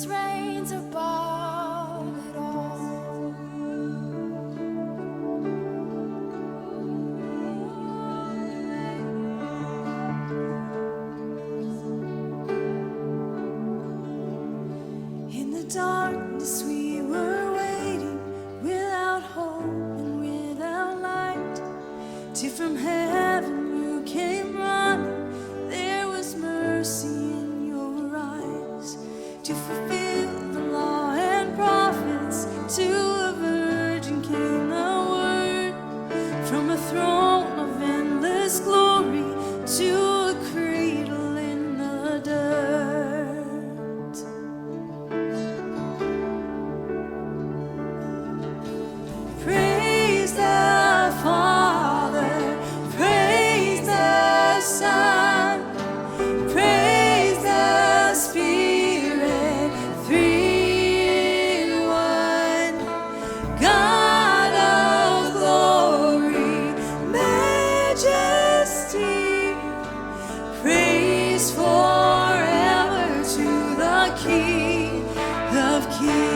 reigns above it all. In the darkness we were waiting, without hope and without light, till from heaven you came running. There was mercy in your eyes to fulfill the law and prophets. To a virgin came the word, from a throne of endless glory to a cradle in the dirt. Praise the Father, praise the Son, praise the Spirit, three in one. God of glory, majesty, praise forever to the King of Kings.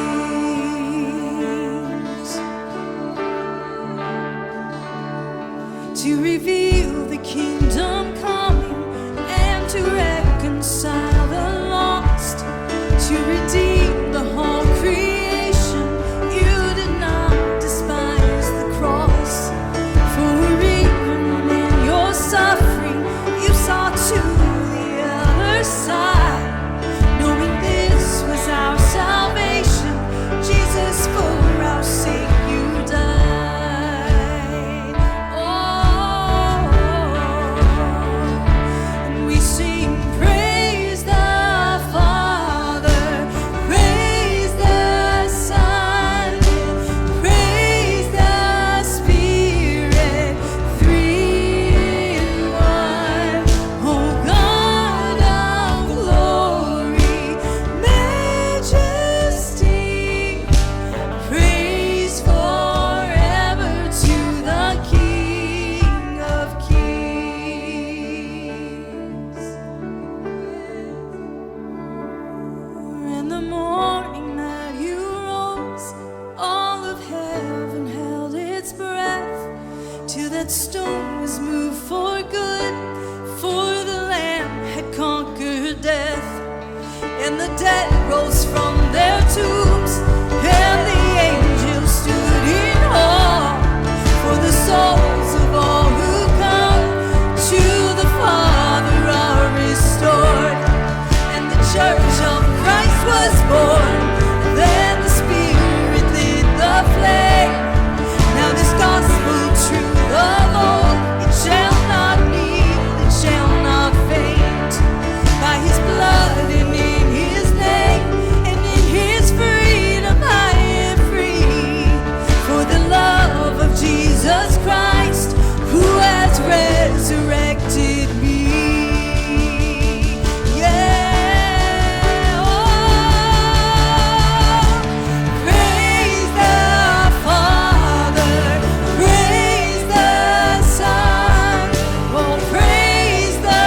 To reveal the kingdom coming and to reconcile the lost, to redeem the whole creation. You did not despise the cross, for even in your suffering you saw to the other side, knowing this was our salvation. Jesus, for our sake you died. Oh, and we sing praise the Father, praise the Son, praise the Spirit, three in one. Oh God of glory, majesty, praise forever to the King of Kings. In the morning that you rose, all of heaven held its breath, till that stone was moved for good, for the Lamb had conquered death. And the dead rose from their tombs, and the angels stood in awe, for the souls of all who come to the Father are restored. And the church of Christ was born, then the Spirit lit the flame. Now this gospel truth of old, it shall not kneel, it shall not faint. By his blood and in his name, and in his freedom I am free. For the love of Jesus Christ, who has resurrected me. Yeah, oh, praise the Father, praise the Son, oh, praise the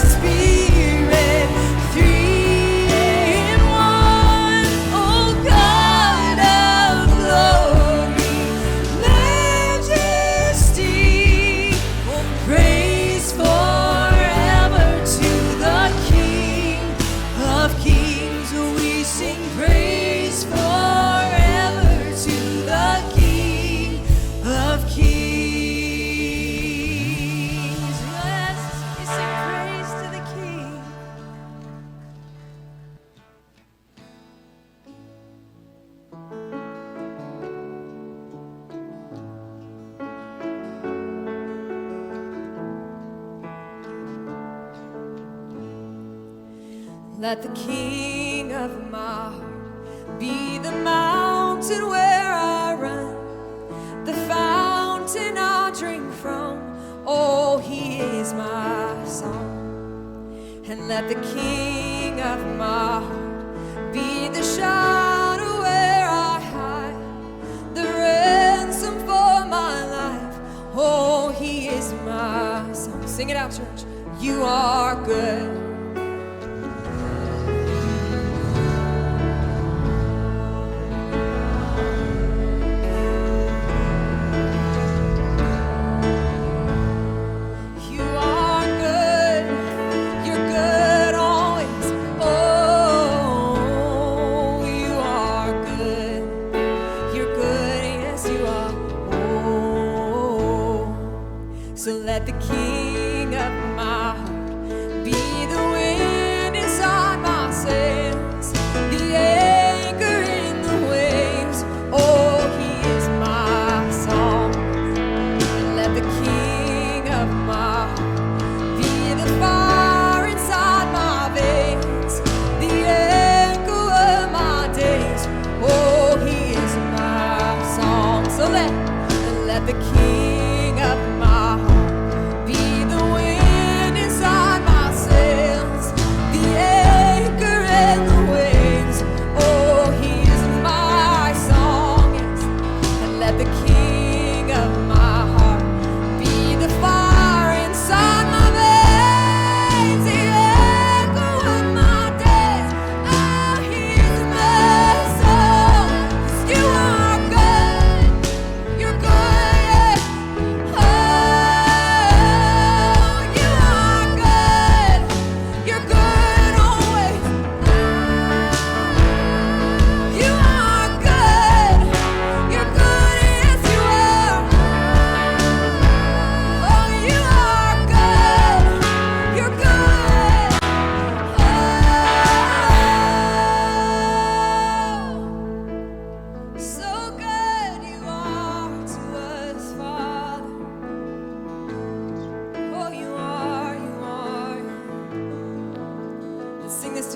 Spirit, three in one. Oh God of glory, majesty, oh, praise forever to the King of Kings. We sing praise forever to the King of Kings. Yes, we sing praise to the King. Let the King of my heart be the mountain where I run, the fountain I drink from. Oh, he is my song. And let the King of my heart be the shadow where I hide, the ransom for my life. Oh, he is my song. Sing it out, church. You are good.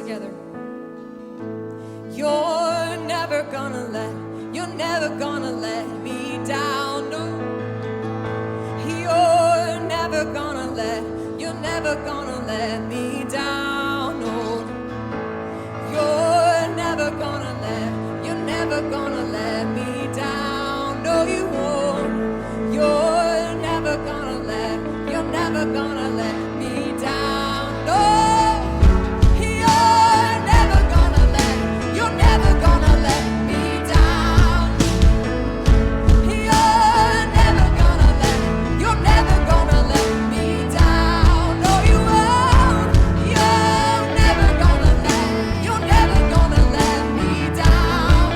together. You're never gonna let me down, no. You're never gonna let me down, no. You're never gonna let me down, no, you won't. You're never gonna let me down, no. You're never gonna let me down. You're never gonna let me down, no, you won't. You're never gonna let me down.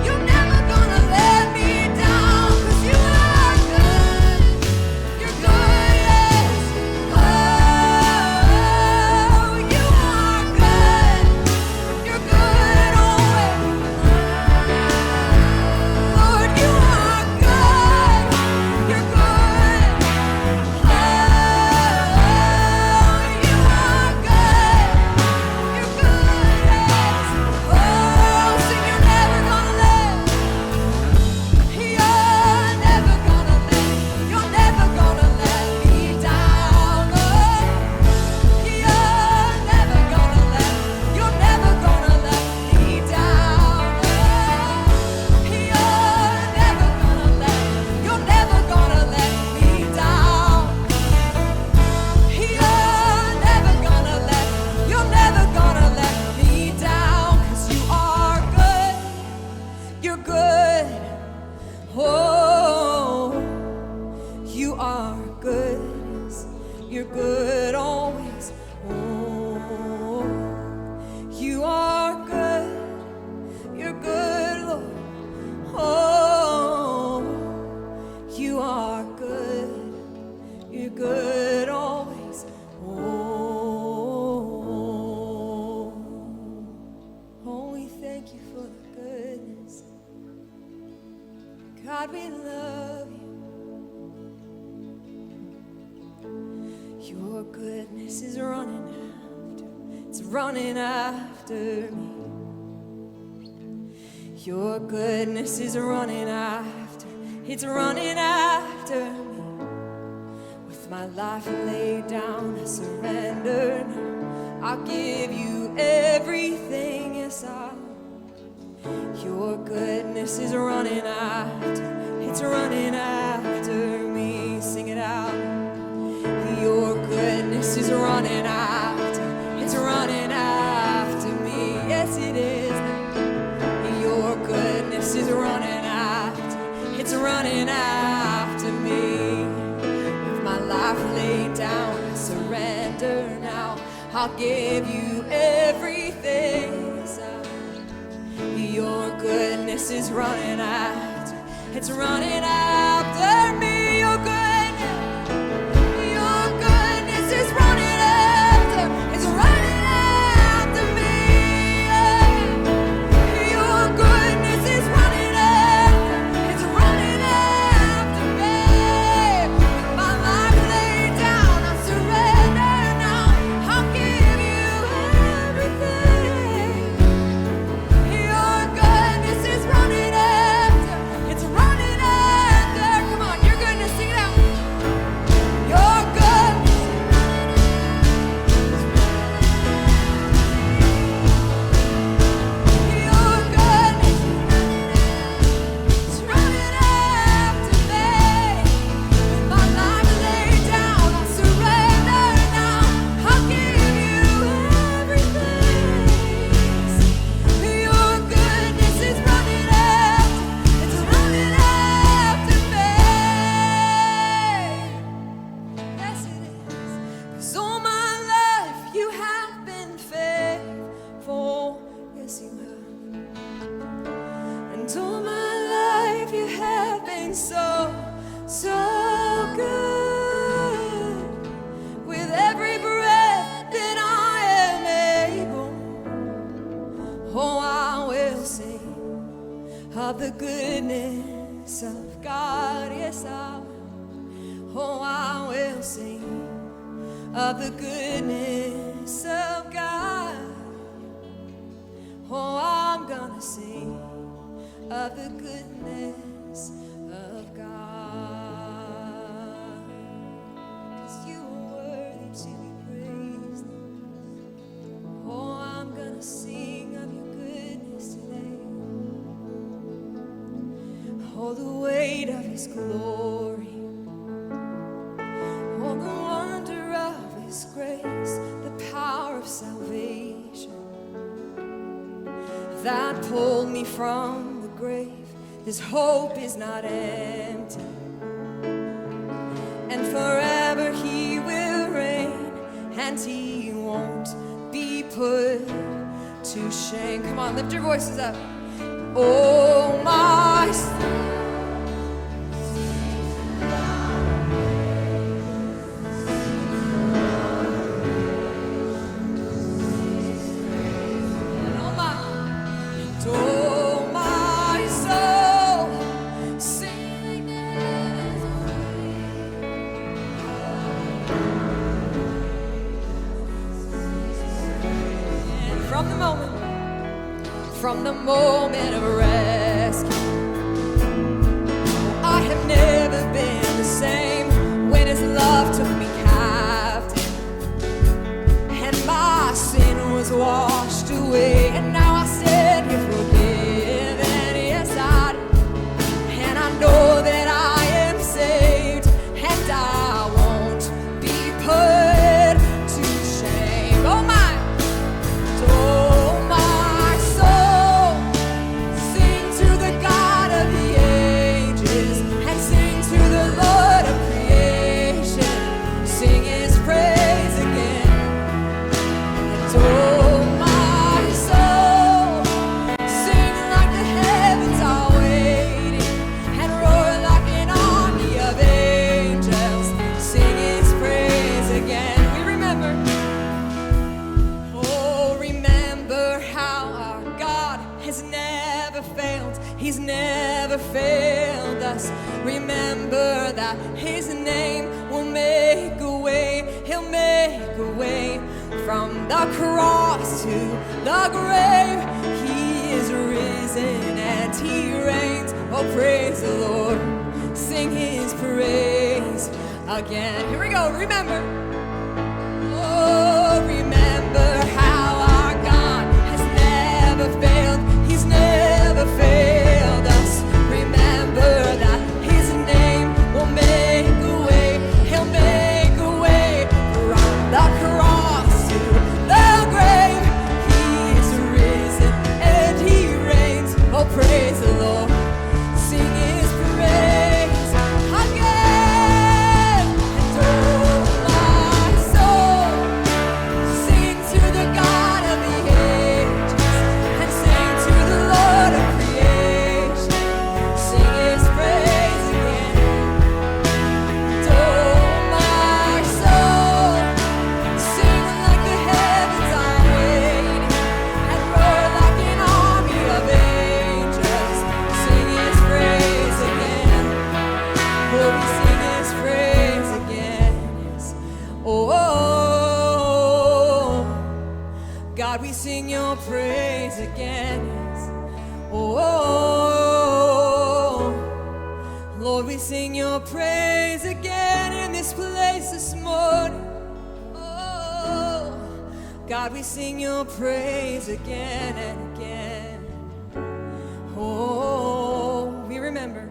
You're never gonna let me down, 'cause you are good. You're good, yes. Oh, you are good. You're good always. Lord, you are good. You're good. Oh, you are good. You're good, yes. Oh, sing, you're never gonna let me down, Lord. You're never gonna let me down, Lord. You're never gonna let me down. You're never gonna let me down, 'cause you are good. You're good. Oh, you are good. You're good always. Oh, you are good. You're good, Lord. Oh, you are good. You're good always. Oh, we thank you for the goodness. God, we love you. Your goodness is running after me. Your goodness is running after me. With my life laid down, I surrender now. I'll give you everything, yes, I'll. Your goodness is running after me. Sing it out. Your goodness is running after me. Yes, it is. Your goodness is running after me. With my life laid down, I surrender now. I'll give you everything. Your goodness is running after me. Your goodness is running after me. Your goodness is running after me. My life laid down, I surrender now. I'll give you everything. Your goodness is running after. Come on, your goodness, sing it out. Your goodness. Your goodness is running after me. My life laid down, I surrender now. I'll give you everything. Your goodness is running after me. Yes, it is. 'Cause all my life you have been faithful. Yes, you have. And all my life you have been so good. With every breath that I am able, oh, I will sing of the goodness of God. Yes, I will. Oh, I will sing of the goodness of God. Oh, I'm gonna sing of the goodness of God. 'Cause you are worthy to be praised. Oh, I'm gonna sing of your goodness today. Oh, the weight of his glory. Oh, the wonder of his grace, the power of salvation that pulled me from the grave. This hope is not empty, and forever he will reign, and he won't be put to shame. Come on, lift your voices up. Oh, my from the moment of rescue, I have never been the same when his love took me captive, and my sin was washed away, and now I stand here forgiven. Yes, I do. And I know that I am saved, and I won't be put to shame. Oh my! He's never failed us. Remember that his name will make a way. He'll make a way from the cross to the grave. He is risen and he reigns. Oh, praise the Lord. Sing his praise again. Here we go. Remember. Oh, remember how our God has never failed. He's never failed. Praise the Lord, sing his praise again. And oh, my soul, sing to the God of the ages, and sing to the Lord of creation. Sing his praise again. And oh, my soul, sing like the heavens are waiting, and roar like an army of angels. Sing his praise again. Oh, we sing his praise again. Yes. Oh, God, we sing your praise again. Yes. Oh, Lord, we sing your praise again in this place this morning. Oh, God, we sing your praise again and again. Oh, we remember.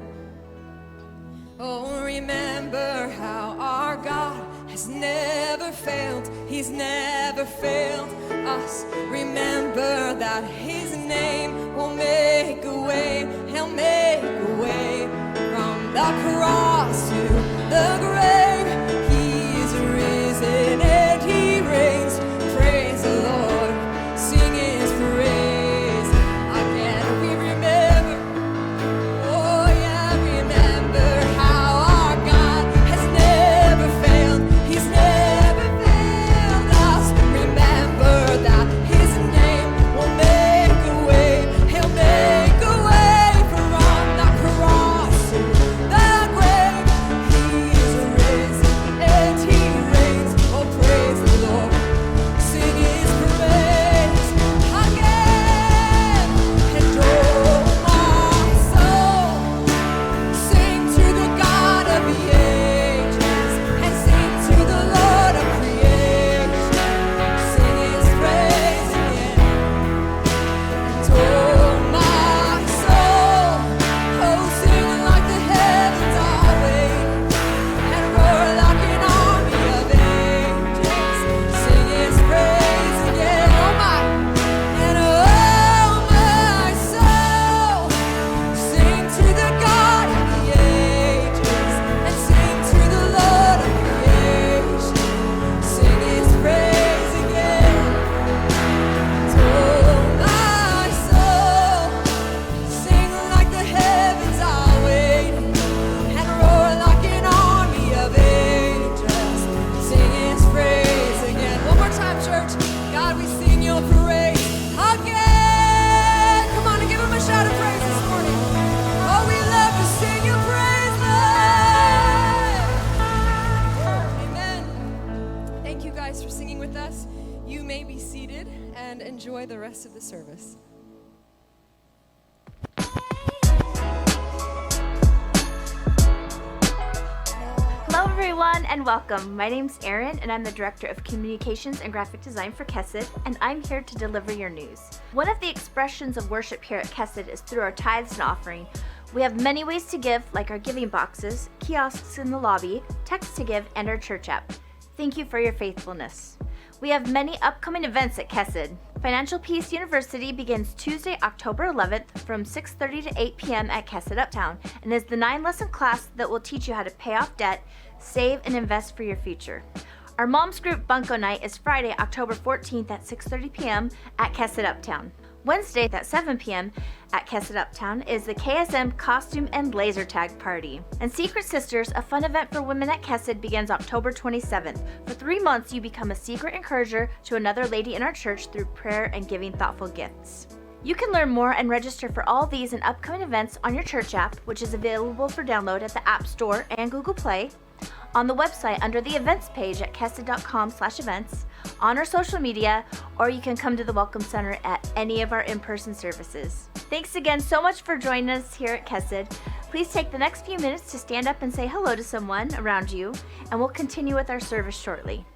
Oh, remember how our God has never failed. He's never failed us. Remember that his name will make a way. He'll make a way from the cross to the grave. He is risen and he reigns. Praise the Lord. Sing his praise again. We remember. Oh yeah, remember how our God has never failed. He's never failed us. Remember that his name will make a way. He'll make a way from the cross to the grave. and enjoy the rest of the service. Hello everyone and welcome. My name's Erin and I'm the Director of Communications and Graphic Design for Kesed, and I'm here to deliver your news. One of the expressions of worship here at Kesed is through our tithes and offering. We have many ways to give, like our giving boxes, kiosks in the lobby, text to give, and our church app. Thank you for your faithfulness. We have many upcoming events at Kesed. Financial Peace University begins Tuesday, October 11th from 6:30 to 8 p.m. at Kesed Uptown and is the 9-lesson class that will teach you how to pay off debt, save, and invest for your future. Our Moms Group Bunko Night is Friday, October 14th at 6:30 p.m. at Kesed Uptown. Wednesday at 7 p.m. at Kesed Uptown is the KSM Costume and Laser Tag Party. And Secret Sisters, a fun event for women at Kesed, begins October 27th. For 3 months, you become a secret encourager to another lady in our church through prayer and giving thoughtful gifts. You can learn more and register for all these and upcoming events on your church app, which is available for download at the App Store and Google Play, on the website under the events page at kesed.com/events, on our social media, or you can come to the Welcome Center at any of our in-person services. Thanks again so much for joining us here at Kesed. Please take the next few minutes to stand up and say hello to someone around you, and we'll continue with our service shortly.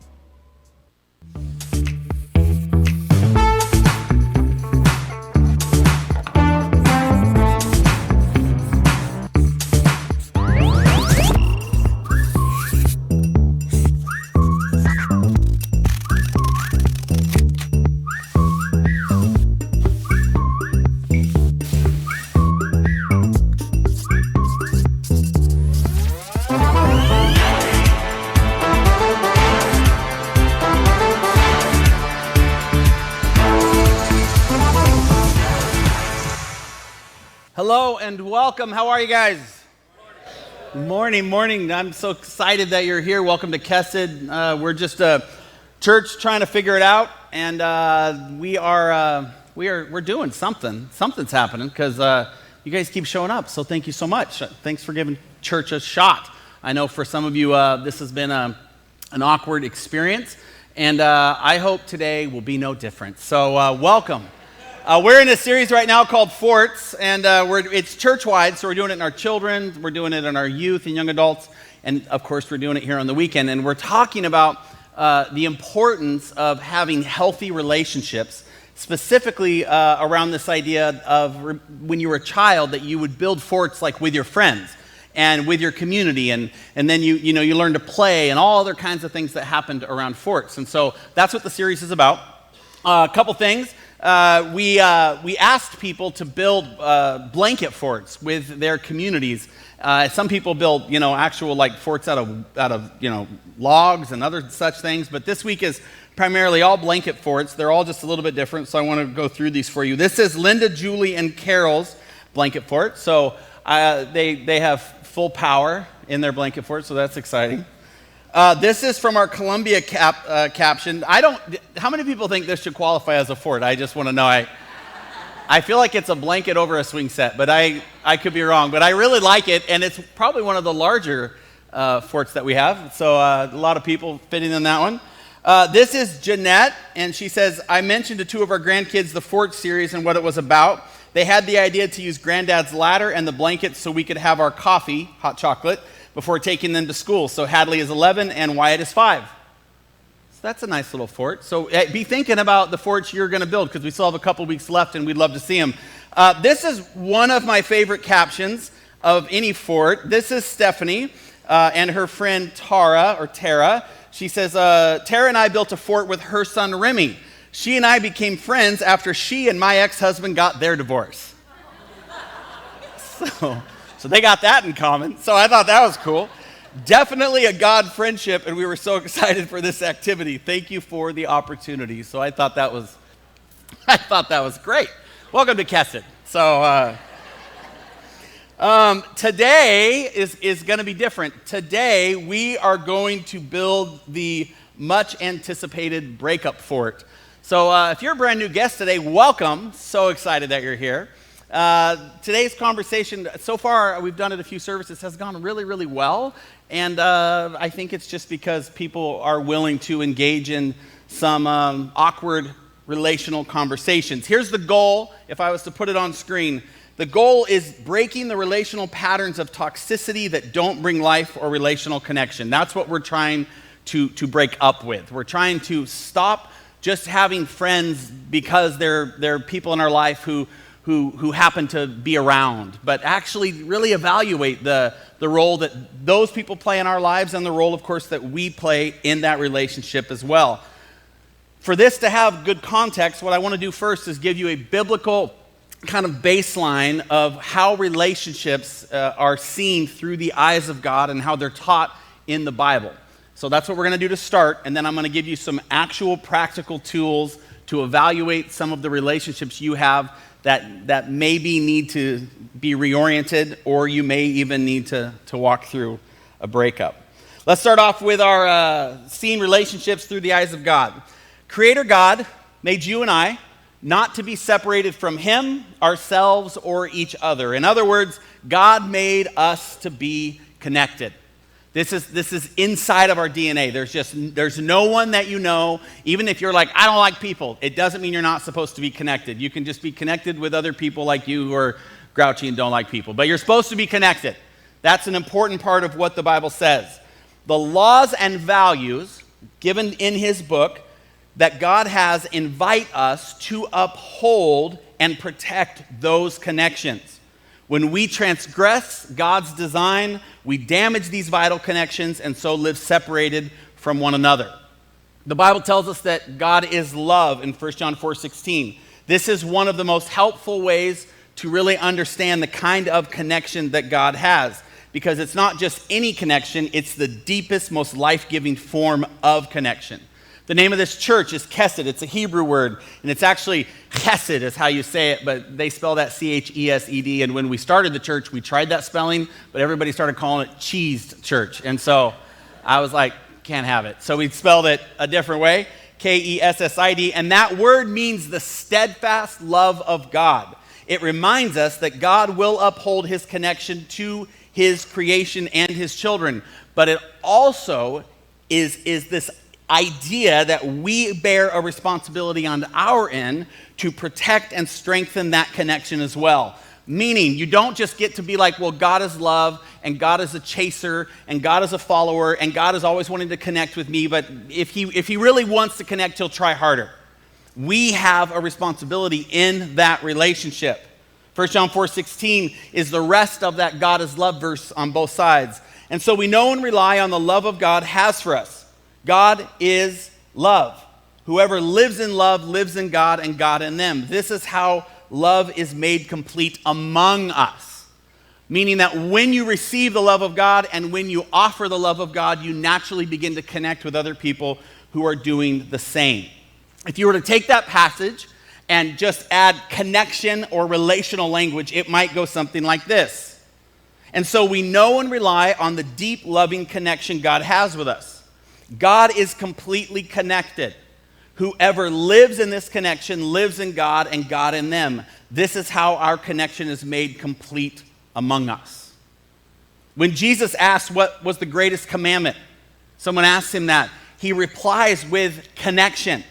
Hello and welcome. How are you guys? Morning. I'm so excited that you're here. Welcome to Kesed. We're just a church trying to figure it out, and we're doing something. Something's happening because you guys keep showing up. So thank you so much. Thanks for giving church a shot. I know for some of you this has been an awkward experience, and I hope today will be no different. So welcome. We're in a series right now called Forts, and it's church-wide, so we're doing it in our children, we're doing it in our youth and young adults, and of course we're doing it here on the weekend, and we're talking about the importance of having healthy relationships, specifically around this idea of when you were a child that you would build forts like with your friends and with your community, and then you learn to play and all other kinds of things that happened around forts. And so that's what the series is about. A couple things. We asked people to build blanket forts with their communities. Some people build, actual like forts out of logs and other such things. But this week is primarily all blanket forts. They're all just a little bit different, so I want to go through these for you. This is Linda, Julie, and Carol's blanket fort. So they have full power in their blanket fort, so that's exciting. This is from our Columbia caption. How many people think this should qualify as a fort? I just want to know. I feel like it's a blanket over a swing set, but I could be wrong. But I really like it, and it's probably one of the larger forts that we have. So a lot of people fitting in that one. This is Jeanette, and she says, I mentioned to 2 of our grandkids the Fort series and what it was about. They had the idea to use Granddad's ladder and the blankets so we could have our coffee, hot chocolate, before taking them to school. So Hadley is 11 and Wyatt is 5. So that's a nice little fort. So be thinking about the forts you're going to build, because we still have a couple weeks left and we'd love to see them. This is one of my favorite captions of any fort. This is Stephanie and her friend Tara. She says, Tara and I built a fort with her son Remy. She and I became friends after she and my ex-husband got their divorce. So they got that in common. So I thought that was cool. Definitely a God friendship, and we were so excited for this activity. Thank you for the opportunity. So I thought that was great. Welcome to Kesed. So today is going to be different. Today we are going to build the much anticipated breakup fort. So if you're a brand new guest today, welcome. So excited that you're here. Today's conversation, so far we've done it a few services, has gone really, really well. And I think it's just because people are willing to engage in some awkward relational conversations. Here's the goal, if I was to put it on screen. The goal is breaking the relational patterns of toxicity that don't bring life or relational connection. That's what we're trying to break up with. We're trying to stop just having friends because they're people in our life who happen to be around, but actually really evaluate the role that those people play in our lives and the role, of course, that we play in that relationship as well. For this to have good context, what I want to do first is give you a biblical kind of baseline of how relationships are seen through the eyes of God and how they're taught in the Bible. So that's what we're going to do to start, and then I'm going to give you some actual practical tools to evaluate some of the relationships you have that maybe need to be reoriented, or you may even need to walk through a breakup. Let's start off with our seeing relationships through the eyes of God. Creator God made you and I not to be separated from Him, ourselves, or each other. In other words, God made us to be connected. This is inside of our DNA. There's no one that you know, even if you're like, I don't like people, it doesn't mean you're not supposed to be connected. You can just be connected with other people like you who are grouchy and don't like people. But you're supposed to be connected. That's an important part of what the Bible says. The laws and values given in His book that God has invite us to uphold and protect those connections. When we transgress God's design, we damage these vital connections and so live separated from one another. The Bible tells us that God is love in 1 John 4:16. This is one of the most helpful ways to really understand the kind of connection that God has, because it's not just any connection, it's the deepest, most life-giving form of connection. The name of this church is Chesed. It's a Hebrew word, and it's actually Chesed is how you say it, but they spell that Chesed. And when we started the church, we tried that spelling, but everybody started calling it Cheesed Church. And so I was like, can't have it. So we spelled it a different way, Kessid, and that word means the steadfast love of God. It reminds us that God will uphold His connection to His creation and His children, but it also is this idea that we bear a responsibility on our end to protect and strengthen that connection as well. Meaning, you don't just get to be like, well, God is love, and God is a chaser, and God is a follower, and God is always wanting to connect with me, but if he really wants to connect, He'll try harder. We have a responsibility in that relationship. 1 John 4:16 is the rest of that God is love verse on both sides. And so we know and rely on the love of God has for us. God is love. Whoever lives in love lives in God and God in them. This is how love is made complete among us. Meaning that when you receive the love of God and when you offer the love of God, you naturally begin to connect with other people who are doing the same. If you were to take that passage and just add connection or relational language, it might go something like this. And so we know and rely on the deep, loving connection God has with us. God is completely connected. Whoever lives in this connection lives in God and God in them. This is how our connection is made complete among us. When Jesus asked what was the greatest commandment, someone asked Him that. He replies with connection.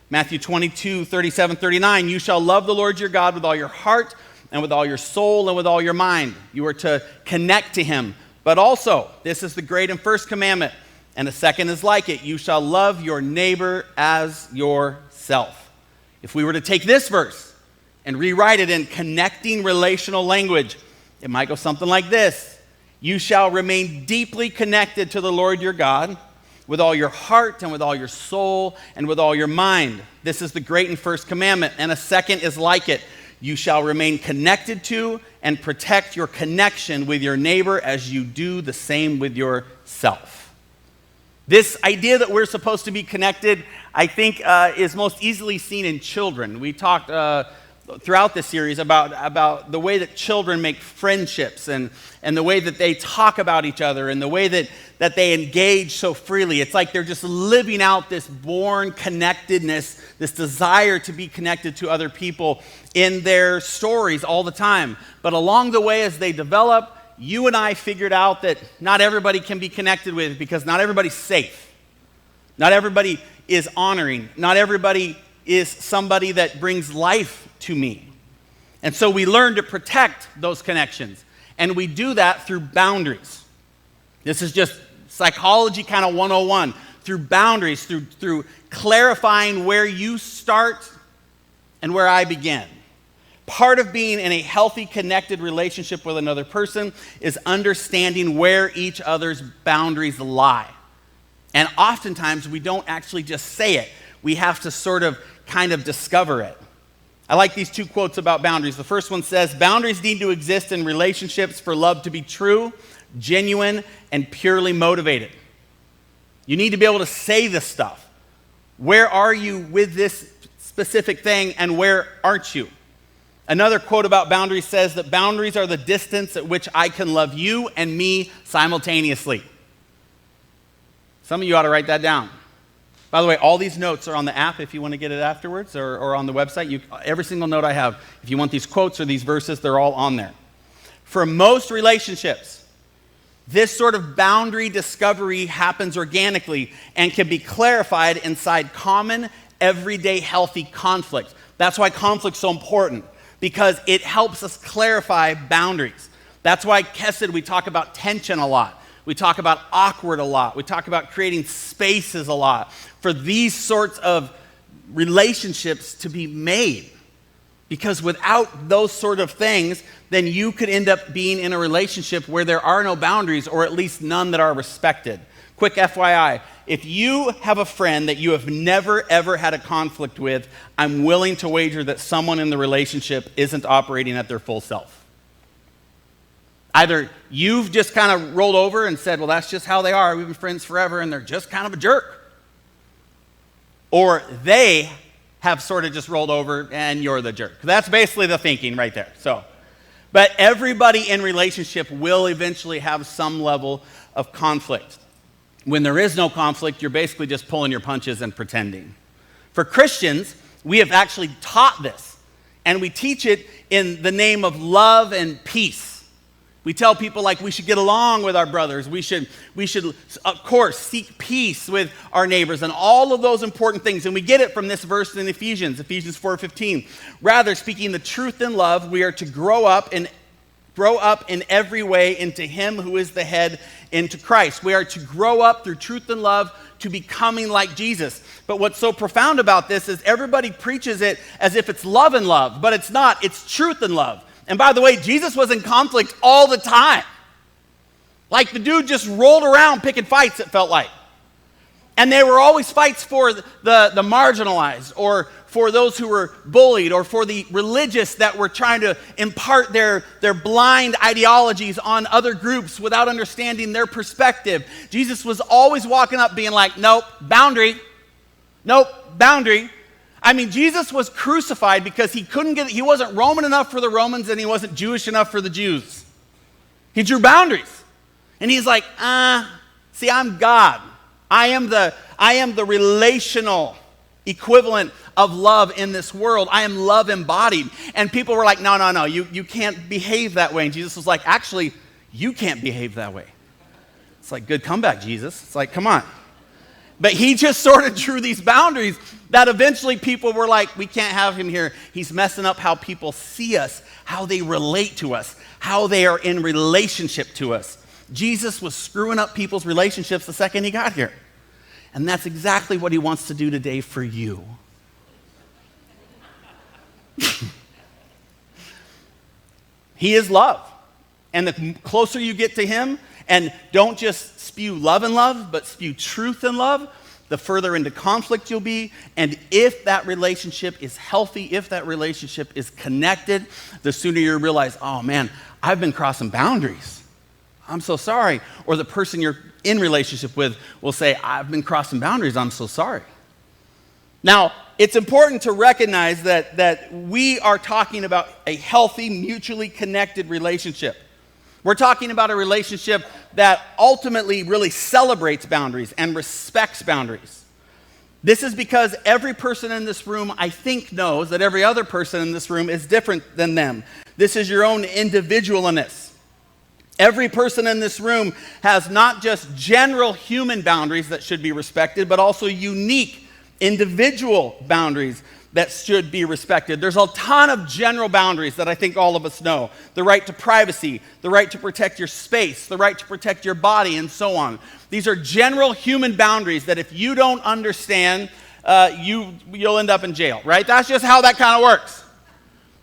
Matthew 22:37-39, you shall love the Lord your God with all your heart and with all your soul and with all your mind. You are to connect to Him. But also, this is the great and first commandment. And the second is like it. You shall love your neighbor as yourself. If we were to take this verse and rewrite it in connecting relational language, it might go something like this. You shall remain deeply connected to the Lord your God with all your heart and with all your soul and with all your mind. This is the great and first commandment. And a second is like it. You shall remain connected to and protect your connection with your neighbor as you do the same with yourself. This idea that we're supposed to be connected, I think, is most easily seen in children. We talked throughout this series about the way that children make friendships and the way that they talk about each other and the way that they engage so freely. It's like they're just living out this born connectedness, this desire to be connected to other people in their stories all the time. But along the way, as they develop, you and I figured out that not everybody can be connected with because not everybody's safe. Not everybody is honoring. Not everybody is somebody that brings life to me. And so we learn to protect those connections. And we do that through boundaries. This is just psychology kind of 101. Through boundaries, through clarifying where you start and where I begin. Part of being in a healthy, connected relationship with another person is understanding where each other's boundaries lie. And oftentimes we don't actually just say it. We have to sort of kind of discover it. I like these two quotes about boundaries. The first one says, boundaries need to exist in relationships for love to be true, genuine, and purely motivated. You need to be able to say this stuff. Where are you with this specific thing and where aren't you? Another quote about boundaries says that boundaries are the distance at which I can love you and me simultaneously. Some of you ought to write that down. By the way, all these notes are on the app if you want to get it afterwards or on the website. Every single note I have, if you want these quotes or these verses, they're all on there. For most relationships, this sort of boundary discovery happens organically and can be clarified inside common, everyday, healthy conflict. That's why conflict's so important, because it helps us clarify boundaries. That's why, Kesed, we talk about tension a lot. We talk about awkward a lot. We talk about creating spaces a lot for these sorts of relationships to be made. Because without those sort of things, then you could end up being in a relationship where there are no boundaries, or at least none that are respected. Quick FYI, if you have a friend that you have never ever had a conflict with, I'm willing to wager that someone in the relationship isn't operating at their full self. Either you've just kind of rolled over and said, well, that's just how they are. We've been friends forever, and they're just kind of a jerk. Or they have sort of just rolled over, and you're the jerk. That's basically the thinking right there. But everybody in relationship will eventually have some level of conflict. When there is no conflict, you're basically just pulling your punches and pretending. For Christians, we have actually taught this, and we teach it in the name of love and peace. We tell people like we should get along with our brothers. We should, of course, seek peace with our neighbors and all of those important things. And we get it from this verse in Ephesians 4:15. Rather, speaking the truth in love, we are to grow up in every way into him who is the head, into Christ. We are to grow up through truth and love to becoming like Jesus. But what's so profound about this is everybody preaches it as if it's love and love, but it's not. It's truth and love. And by the way, Jesus was in conflict all the time. Like the dude just rolled around picking fights, it felt like. And they were always fights for the marginalized, or for those who were bullied, or for the religious that were trying to impart their blind ideologies on other groups without understanding their perspective. Jesus was always walking up being like, nope, boundary. Nope, boundary. I mean, Jesus was crucified because he wasn't Roman enough for the Romans, and he wasn't Jewish enough for the Jews. He drew boundaries. And he's like, see, I'm God. I am the relational equivalent of love in this world. I am love embodied. And people were like, no, you can't behave that way. And Jesus was like, actually, you can't behave that way. It's like, good comeback, Jesus. It's like, come on. But he just sort of drew these boundaries that eventually people were like, we can't have him here. He's messing up how people see us, how they relate to us, how they are in relationship to us. Jesus was screwing up people's relationships the second he got here. And that's exactly what he wants to do today for you. He is love. And the closer you get to him, and don't just spew love and love, but spew truth and love, the further into conflict you'll be. And if that relationship is healthy, if that relationship is connected, the sooner you realize, oh man, I've been crossing boundaries. I'm so sorry. Or the person you're in relationship with will say, I've been crossing boundaries. I'm so sorry. Now, it's important to recognize that we are talking about a healthy, mutually connected relationship. We're talking about a relationship that ultimately really celebrates boundaries and respects boundaries. This is because every person in this room, I think, knows that every other person in this room is different than them. This is your own individualness. Every person in this room has not just general human boundaries that should be respected, but also unique individual boundaries that should be respected. There's a ton of general boundaries that I think all of us know. The right to privacy, the right to protect your space, the right to protect your body, and so on. These are general human boundaries that if you don't understand, you'll end up in jail, right? That's just how that kind of works,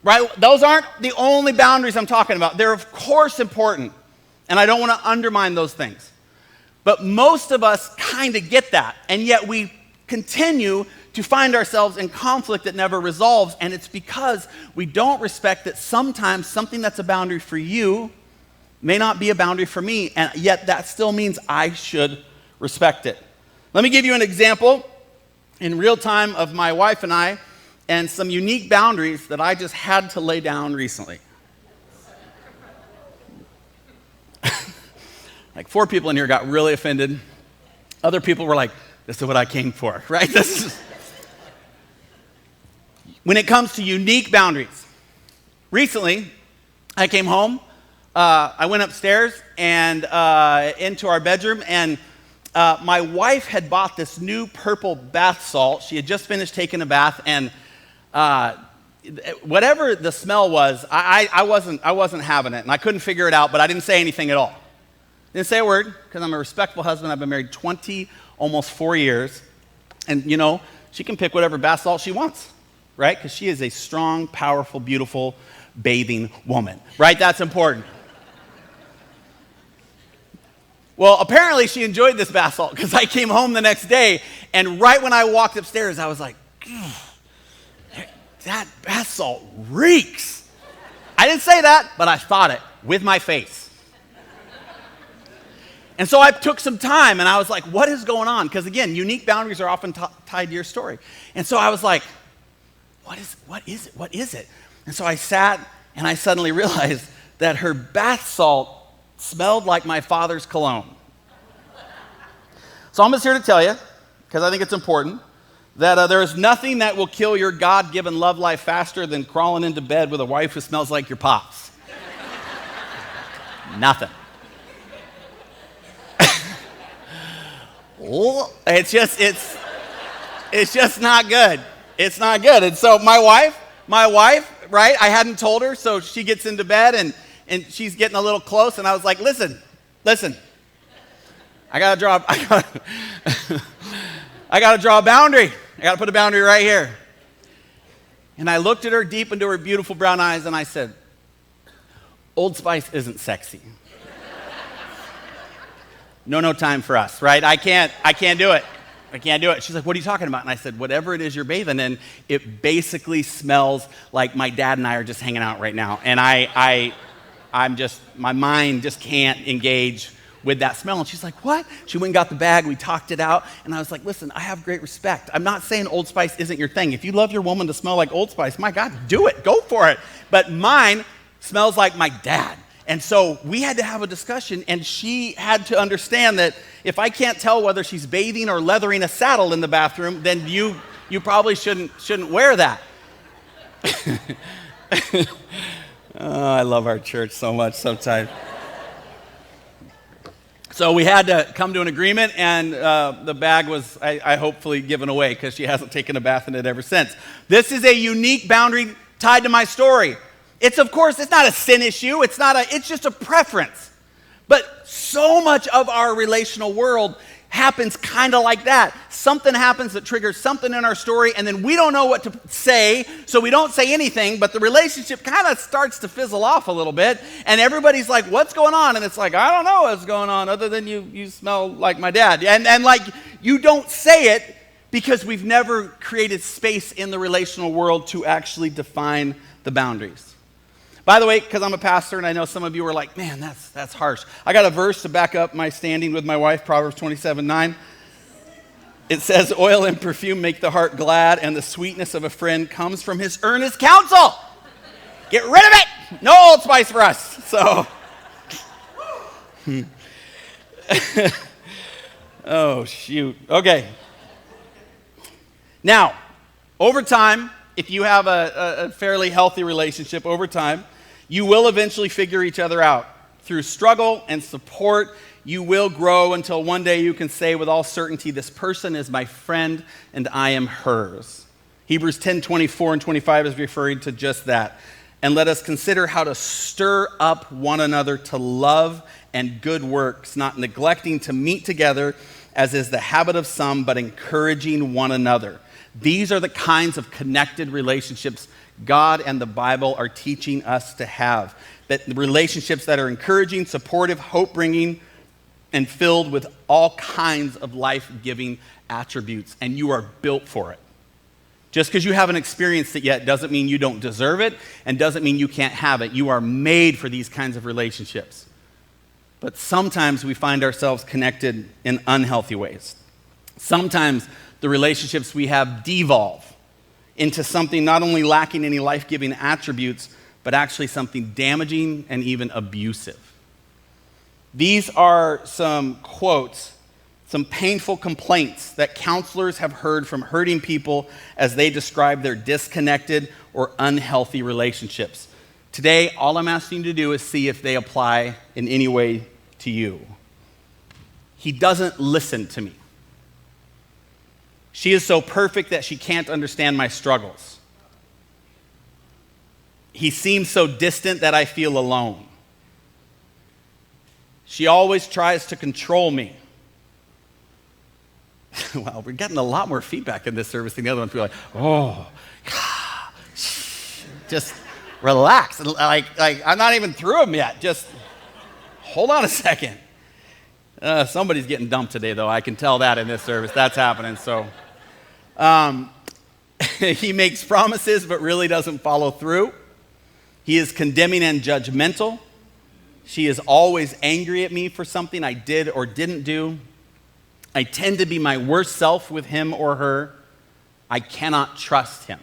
right? Those aren't the only boundaries I'm talking about. They're, of course, important, and I don't want to undermine those things. But most of us kind of get that, and yet we continue to find ourselves in conflict that never resolves, and it's because we don't respect that sometimes something that's a boundary for you may not be a boundary for me, and yet that still means I should respect it. Let me give you an example in real time of my wife and I and some unique boundaries that I just had to lay down recently. Like 4 people in here got really offended. Other people were like, this is what I came for, right? When it comes to unique boundaries, recently I came home, I went upstairs and into our bedroom, and my wife had bought this new purple bath salt. She had just finished taking a bath, and whatever the smell was, I wasn't having it, and I couldn't figure it out, but I didn't say anything at all. Didn't say a word, because I'm a respectful husband. I've been married almost 4 years, and you know, she can pick whatever bath salt she wants, right? Because she is a strong, powerful, beautiful, bathing woman, right? That's important. Well, apparently she enjoyed this bath salt, because I came home the next day, and right when I walked upstairs, I was like, that bath salt reeks. I didn't say that, but I thought it with my face. And so I took some time, and I was like, what is going on? Because again, unique boundaries are often tied to your story. And so I was like, what is it? And so I sat, and I suddenly realized that her bath salt smelled like my father's cologne. So I'm just here to tell you, because I think it's important, that there is nothing that will kill your God-given love life faster than crawling into bed with a wife who smells like your pops. Nothing. It's just not good. It's not good. And so my wife, right, I hadn't told her, so she gets into bed and she's getting a little close, and I was like, listen, I gotta draw a boundary. I gotta put a boundary right here. And I looked at her deep into her beautiful brown eyes, and I said, Old Spice isn't sexy. No time for us, right? I can't do it. I can't do it. She's like, what are you talking about? And I said, whatever it is you're bathing in, it basically smells like my dad and I are just hanging out right now. And my mind just can't engage with that smell. And she's like, what? She went and got the bag. We talked it out. And I was like, listen, I have great respect. I'm not saying Old Spice isn't your thing. If you love your woman to smell like Old Spice, my God, do it. Go for it. But mine smells like my dad. And so we had to have a discussion, and she had to understand that if I can't tell whether she's bathing or leathering a saddle in the bathroom, then you probably shouldn't wear that. Oh, I love our church so much sometimes. So we had to come to an agreement, and the bag was, I hopefully given away, because she hasn't taken a bath in it ever since. This is a unique boundary tied to my story. It's, of course, it's not a sin issue. It's just a preference. But so much of our relational world happens kind of like that. Something happens that triggers something in our story, and then we don't know what to say, so we don't say anything, but the relationship kind of starts to fizzle off a little bit, and everybody's like, what's going on? And it's like, I don't know what's going on, other than you smell like my dad. And like, you don't say it because we've never created space in the relational world to actually define the boundaries. By the way, because I'm a pastor and I know some of you are like, man, that's harsh. I got a verse to back up my standing with my wife, Proverbs 27:9. It says, oil and perfume make the heart glad, and the sweetness of a friend comes from his earnest counsel. Get rid of it. No Old Spice for us. So, oh, shoot. Okay. Now, over time, if you have a fairly healthy relationship over time, you will eventually figure each other out. Through struggle and support, you will grow until one day you can say with all certainty, this person is my friend and I am hers. Hebrews 10:24 and 25 is referring to just that. And let us consider how to stir up one another to love and good works, not neglecting to meet together, as is the habit of some, but encouraging one another. These are the kinds of connected relationships God and the Bible are teaching us to have. That relationships that are encouraging, supportive, hope-bringing, and filled with all kinds of life-giving attributes. And you are built for it. Just because you haven't experienced it yet doesn't mean you don't deserve it and doesn't mean you can't have it. You are made for these kinds of relationships. But sometimes we find ourselves connected in unhealthy ways. Sometimes the relationships we have devolve into something not only lacking any life-giving attributes, but actually something damaging and even abusive. These are some quotes, some painful complaints that counselors have heard from hurting people as they describe their disconnected or unhealthy relationships. Today, all I'm asking you to do is see if they apply in any way to you. He doesn't listen to me. She is so perfect that she can't understand my struggles. He seems so distant that I feel alone. She always tries to control me. Wow, we're getting a lot more feedback in this service than the other ones. We're like, oh, just relax. Like I'm not even through them yet. Just hold on a second. Somebody's getting dumped today, though. I can tell that in this service. That's happening. So he makes promises but really doesn't follow through. He is condemning and judgmental. She is always angry at me for something I did or didn't do. I tend to be my worst self with him or her. I cannot trust him.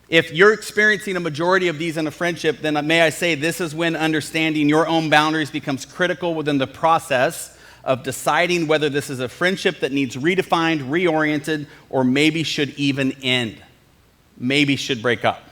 If you're experiencing a majority of these in a friendship, then may I say this is when understanding your own boundaries becomes critical within the process of deciding whether this is a friendship that needs redefined, reoriented, or maybe should even end. Maybe should break up.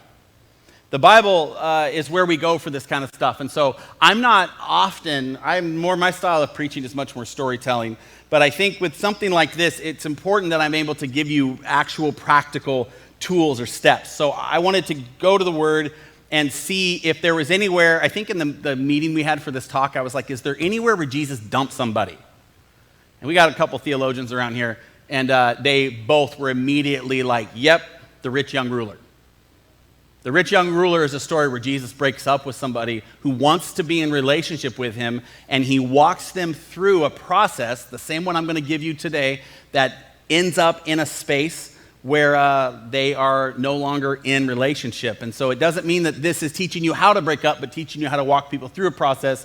The Bible is where we go for this kind of stuff. And so my style of preaching is much more storytelling. But I think with something like this, it's important that I'm able to give you actual practical tools or steps. So I wanted to go to the Word and see if there was anywhere, I think in the meeting we had for this talk, I was like, is there anywhere where Jesus dumped somebody? And we got a couple theologians around here, and they both were immediately like, yep, the rich young ruler. The rich young ruler is a story where Jesus breaks up with somebody who wants to be in relationship with him, and he walks them through a process, the same one I'm going to give you today, that ends up in a space where they are no longer in relationship. And so it doesn't mean that this is teaching you how to break up, but teaching you how to walk people through a process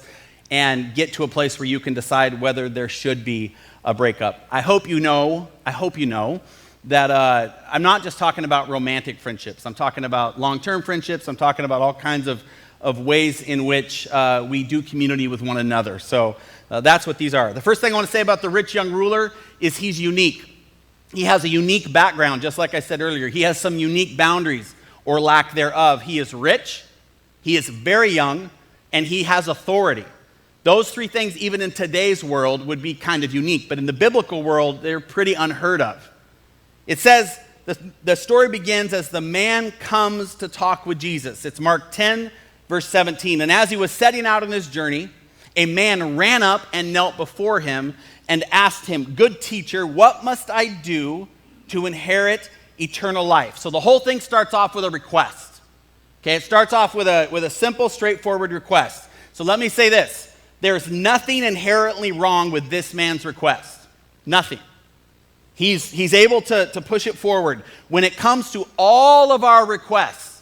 and get to a place where you can decide whether there should be a breakup. I hope you know that I'm not just talking about romantic friendships. I'm talking about long-term friendships. I'm talking about all kinds of ways in which we do community with one another. So that's what these are. The first thing I want to say about the rich young ruler is he's unique. He has a unique background, just like I said earlier. He has some unique boundaries or lack thereof. He is rich, he is very young, and he has authority. Those three things, even in today's world, would be kind of unique. But in the biblical world, they're pretty unheard of. It says, the story begins as the man comes to talk with Jesus. It's Mark 10, verse 17. And as he was setting out on his journey, a man ran up and knelt before him and asked him, "Good teacher, what must I do to inherit eternal life?" So the whole thing starts off with a request. Okay, it starts off with a simple, straightforward request. So let me say this. There's nothing inherently wrong with this man's request. Nothing. He's able to push it forward. When it comes to all of our requests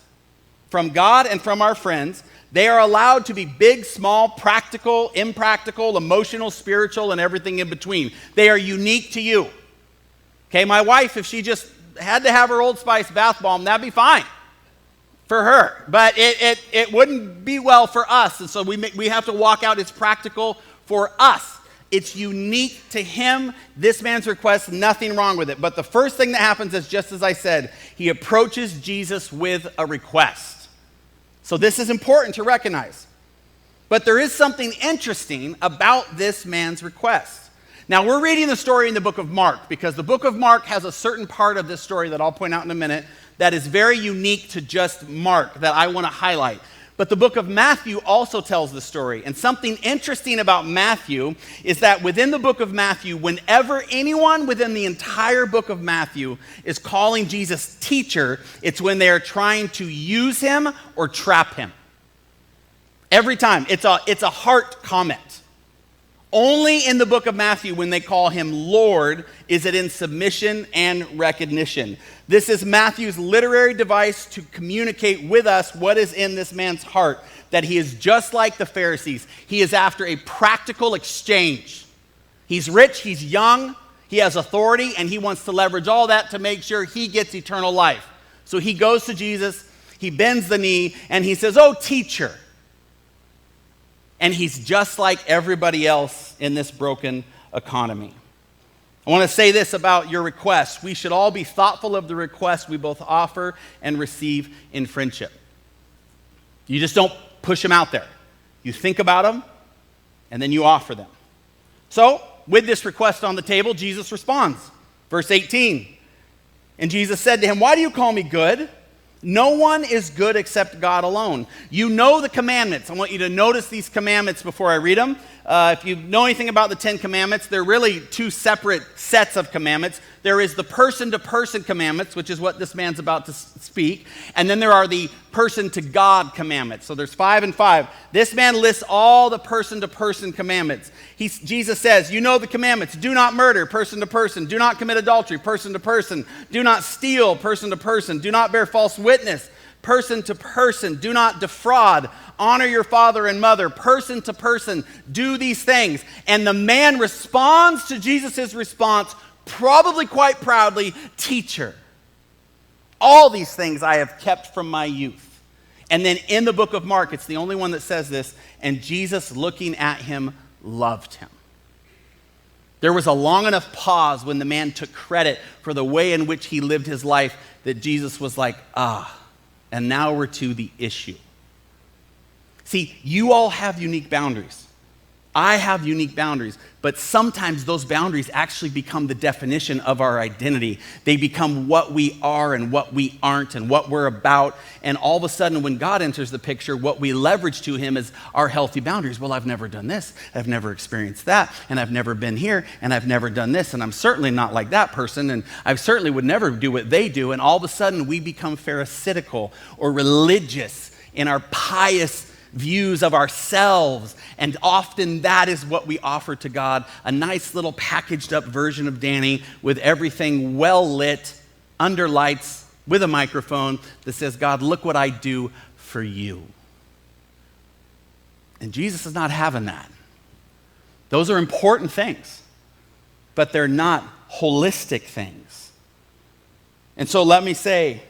from God and from our friends, they are allowed to be big, small, practical, impractical, emotional, spiritual, and everything in between. They are unique to you. Okay, my wife, if she just had to have her Old Spice bath bomb, that'd be fine for her. But it wouldn't be well for us. And so we have to walk out. It's practical for us. It's unique to him. This man's request, nothing wrong with it. But the first thing that happens is, just as I said, he approaches Jesus with a request. So this is important to recognize. But there is something interesting about this man's request. Now, we're reading the story in the book of Mark because the book of Mark has a certain part of this story that I'll point out in a minute that is very unique to just Mark that I want to highlight. But the book of Matthew also tells the story. And something interesting about Matthew is that within the book of Matthew, whenever anyone within the entire book of Matthew is calling Jesus teacher, it's when they are trying to use him or trap him. Every time. It's a heart comment. Only in the book of Matthew, when they call him Lord, is it in submission and recognition. This is Matthew's literary device to communicate with us what is in this man's heart, that he is just like the Pharisees. He is after a practical exchange. He's rich, he's young, he has authority, and he wants to leverage all that to make sure he gets eternal life. So he goes to Jesus, he bends the knee, and he says, "Oh, teacher." And he's just like everybody else in this broken economy. I want to say this about your requests. We should all be thoughtful of the requests we both offer and receive in friendship. You just don't push them out there. You think about them, and then you offer them. So, with this request on the table, Jesus responds. Verse 18. And Jesus said to him, "Why do you call me good? No one is good except God alone. You know the commandments." I want you to notice these commandments before I read them. If you know anything about the 10 commandments, they're really two separate sets of commandments. There is the person-to-person commandments, which is what this man's about to speak. And then there are the person-to-God commandments. So there's 5 and 5. This man lists all the person-to-person commandments. Jesus says, you know the commandments. Do not murder, person-to-person. Do not commit adultery, person-to-person. Do not steal, person-to-person. Do not bear false witness, person-to-person. Do not defraud. Honor your father and mother, person-to-person. Do these things. And the man responds to Jesus' response, probably quite proudly, "Teacher, all these things I have kept from my youth." And then in the book of Mark, it's the only one that says this, and Jesus, looking at him, loved him. There was a long enough pause when the man took credit for the way in which he lived his life that Jesus was like, and now we're to the issue. See, you all have unique boundaries. I have unique boundaries, but sometimes those boundaries actually become the definition of our identity. They become what we are and what we aren't and what we're about. And all of a sudden, when God enters the picture, what we leverage to him is our healthy boundaries. Well, I've never done this, I've never experienced that, and I've never been here, and I've never done this, and I'm certainly not like that person, and I certainly would never do what they do. And all of a sudden, we become pharisaical or religious in our pious views of ourselves, and often that is what we offer to God, a nice little packaged up version of Danny with everything well lit, under lights, with a microphone that says, "God, look what I do for you." And Jesus is not having that. Those are important things, but they're not holistic things. And so let me say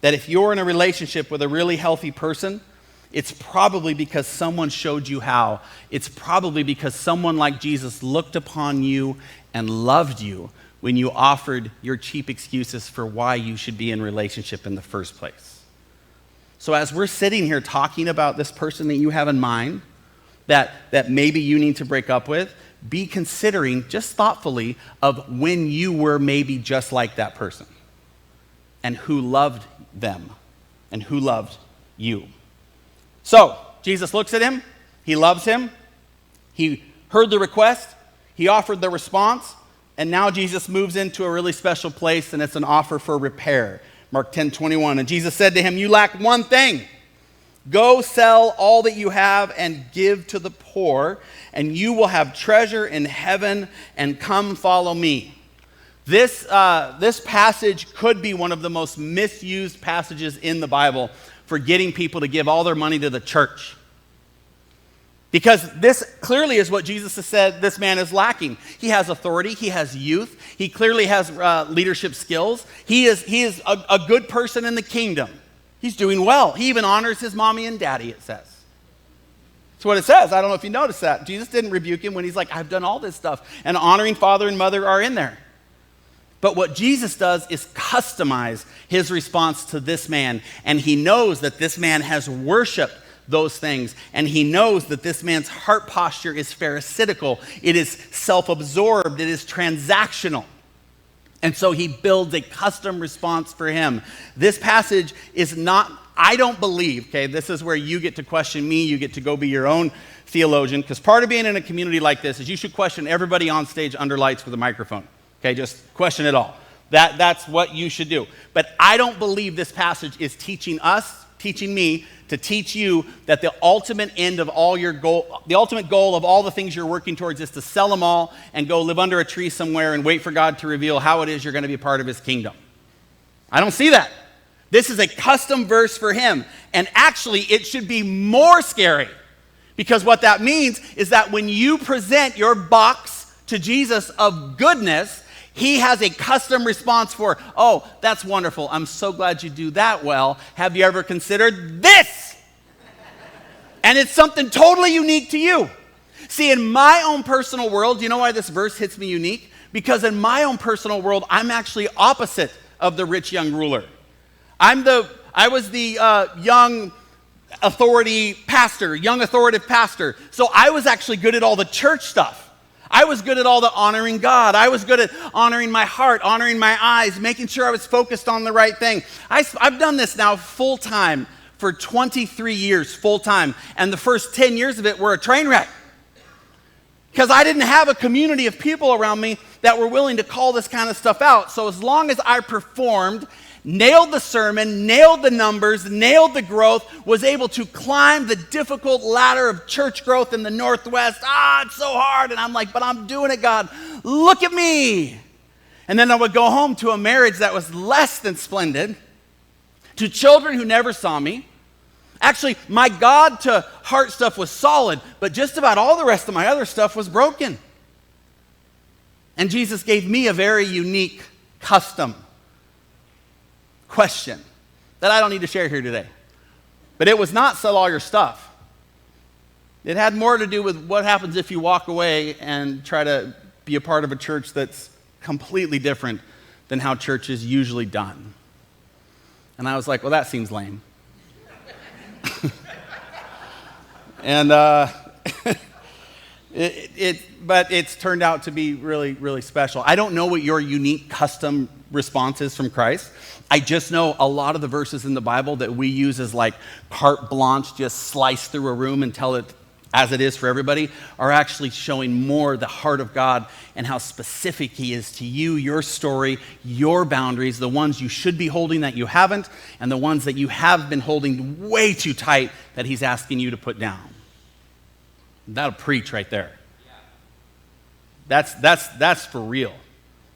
that if you're in a relationship with a really healthy person, it's probably because someone showed you how. It's probably because someone like Jesus looked upon you and loved you when you offered your cheap excuses for why you should be in relationship in the first place. So as we're sitting here talking about this person that you have in mind, that maybe you need to break up with, be considering just thoughtfully of when you were maybe just like that person and who loved them and who loved you. So, Jesus looks at him, he loves him, he heard the request, he offered the response, and now Jesus moves into a really special place, and it's an offer for repair. Mark 10:21, and Jesus said to him, "You lack one thing. Go sell all that you have and give to the poor, and you will have treasure in heaven, and come follow me." This passage could be one of the most misused passages in the Bible for getting people to give all their money to the church. Because this clearly is what Jesus has said this man is lacking. He has authority, he has youth, he clearly has leadership skills. He is a good person in the kingdom. He's doing well. He even honors his mommy and daddy, it says. That's what it says. I don't know if you noticed that. Jesus didn't rebuke him when he's like, "I've done all this stuff." And honoring father and mother are in there. But what Jesus does is customize his response to this man, and he knows that this man has worshiped those things. And he knows that this man's heart posture is pharisaical. It is self-absorbed. It is transactional. And so he builds a custom response for him. This passage is not, I don't believe, okay, this is where you get to question me, you get to go be your own theologian, because part of being in a community like this is you should question everybody on stage under lights with a microphone. Okay, just question it all. That's what you should do. But I don't believe this passage is teaching me to teach you that the ultimate end of all your goal, the ultimate goal of all the things you're working towards is to sell them all and go live under a tree somewhere and wait for God to reveal how it is you're going to be a part of his kingdom. I don't see that. This is a custom verse for him. And actually, it should be more scary, because what that means is that when you present your box to Jesus of goodness, he has a custom response for, oh, that's wonderful. I'm so glad you do that well. Have you ever considered this? And it's something totally unique to you. See, in my own personal world, you know why this verse hits me unique? Because in my own personal world, I'm actually opposite of the rich young ruler. I was the young authoritative pastor. So I was actually good at all the church stuff. I was good at all the honoring God. I was good at honoring my heart, honoring my eyes, making sure I was focused on the right thing. I've done this now full time for 23 years, full time. And the first 10 years of it were a train wreck. Because I didn't have a community of people around me that were willing to call this kind of stuff out. So as long as I performed, nailed the sermon, nailed the numbers, nailed the growth, was able to climb the difficult ladder of church growth in the Northwest. It's so hard. And I'm like, but I'm doing it, God. Look at me. And then I would go home to a marriage that was less than splendid, to children who never saw me. Actually, my God to heart stuff was solid, but just about all the rest of my other stuff was broken. And Jesus gave me a very unique custom question that I don't need to share here today. But it was not sell all your stuff. It had more to do with what happens if you walk away and try to be a part of a church that's completely different than how church is usually done. And I was like, well, that seems lame. And but it's turned out to be really, really special. I don't know what your unique custom response is from Christ. I just know a lot of the verses in the Bible that we use as like carte blanche, just slice through a room and tell it as it is for everybody, are actually showing more the heart of God and how specific he is to you, your story, your boundaries, the ones you should be holding that you haven't, and the ones that you have been holding way too tight that he's asking you to put down. That'll preach right there. That's for real.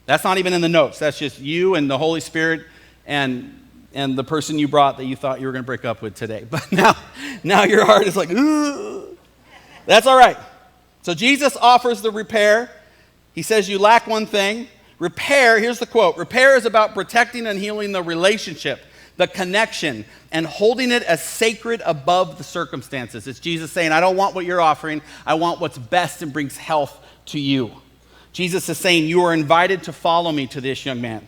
That's not even in the notes. That's just you and the Holy Spirit and the person you brought that you thought you were going to break up with today. But now your heart is like, ugh. That's all right. So Jesus offers the repair. He says you lack one thing. Repair, here's the quote. Repair is about protecting and healing the relationship, the connection, and holding it as sacred above the circumstances. It's Jesus saying, I don't want what you're offering. I want what's best and brings health to you. Jesus is saying, you are invited to follow me to this young man.